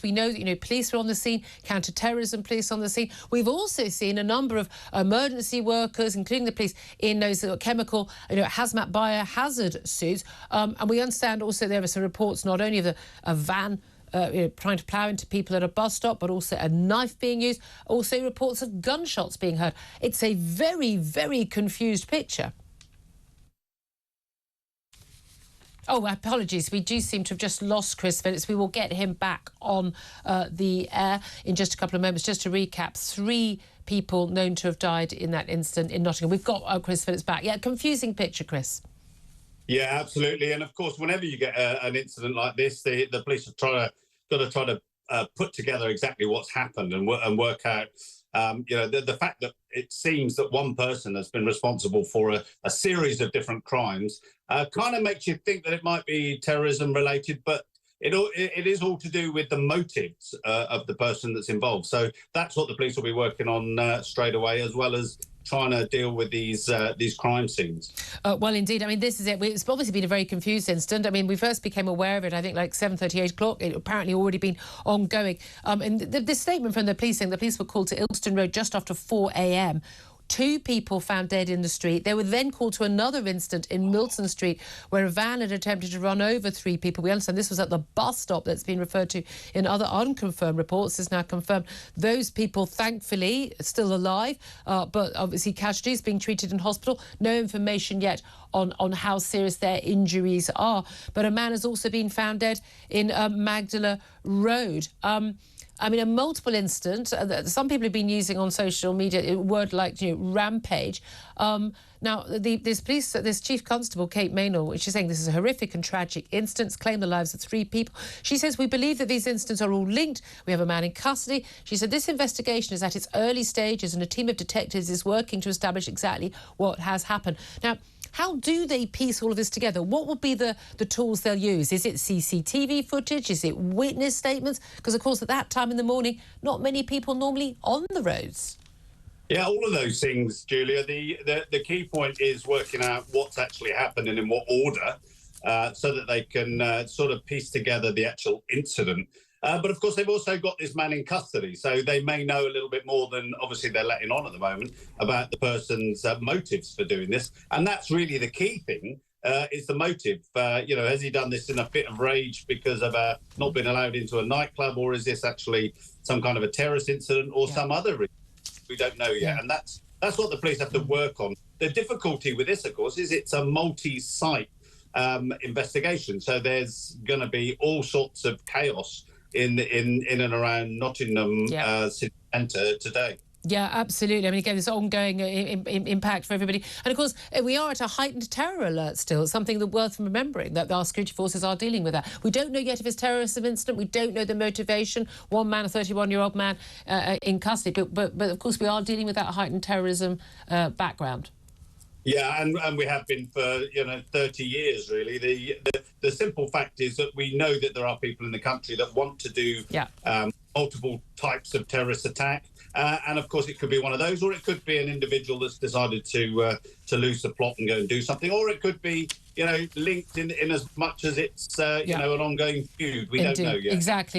we know that, police are on the scene, counter-terrorism police on the scene. We've also seen a number of emergency workers, including the police, in those chemical, hazmat biohazard suits. And we understand also there are some reports not only of a van trying to plough into people at a bus stop, but also a knife being used. Also reports of gunshots being heard. It's a very, very confused picture. Oh, apologies. We do seem to have just lost Chris Phillips. We will get him back on the air in just a couple of moments. Just to recap, 3 people known to have died in that incident in Nottingham. We've got Chris Phillips back. Yeah, confusing picture, Chris. Yeah, absolutely. And of course, whenever you get an incident like this, the police are got to try to put together exactly what's happened and work out. The fact that it seems that one person has been responsible for a series of different crimes kind of makes you think that it might be terrorism related, but it is all to do with the motives of the person that's involved. So that's what the police will be working on straight away, as well as trying to deal with these crime scenes. Well, indeed. I mean, this is it. It's obviously been a very confused incident. I mean, we first became aware of it, I think, like 7:30, 8 o'clock. It apparently already been ongoing. And this statement from the police saying the police were called to Ilkeston Road just after 4 a.m. 2 people found dead in the street. They were then called to another incident in Milton Street where a van had attempted to run over 3 people. We understand this was at the bus stop that's been referred to in other unconfirmed reports. It's now confirmed. Those people, thankfully, are still alive, but obviously casualties being treated in hospital. No information yet on how serious their injuries are. But a man has also been found dead in Magdala Road. I mean, a multiple incident. Some people have been using on social media a word like, rampage. Now, this Chief Constable, Kate Maynor, she's saying this is a horrific and tragic incident, claimed the lives of 3 people. She says, we believe that these incidents are all linked. We have a man in custody. She said, this investigation is at its early stages and a team of detectives is working to establish exactly what has happened. Now, how do they piece all of this together? What will be the tools they'll use? Is it CCTV footage? Is it witness statements? Because, of course, at that time in the morning, not many people normally on the roads. Yeah, all of those things, Julia. The key point is working out what's actually happened and in what order, so that they can sort of piece together the actual incident. But, of course, they've also got this man in custody, so they may know a little bit more than, obviously, they're letting on at the moment about the person's motives for doing this. And that's really the key thing, is the motive. Has he done this in a fit of rage because of not being allowed into a nightclub, or is this actually some kind of a terrorist incident or some other reason? We don't know yet. And that's what the police have to work on. The difficulty with this, of course, is it's a multi-site investigation. So there's going to be all sorts of chaos in and around Nottingham city centre today. Yeah, absolutely. I mean, again, this ongoing impact for everybody. And, of course, we are at a heightened terror alert still, something that's worth remembering, that our security forces are dealing with that. We don't know yet if it's a terrorism incident. We don't know the motivation. One man, a 31-year-old man, in custody. But, of course, we are dealing with that heightened terrorism background. Yeah, and we have been for 30 years really. The simple fact is that we know that there are people in the country that want to do multiple types of terrorist attack, and of course it could be one of those, or it could be an individual that's decided to lose the plot and go and do something, or it could be linked in as much as it's an ongoing feud. We don't know yet. Exactly.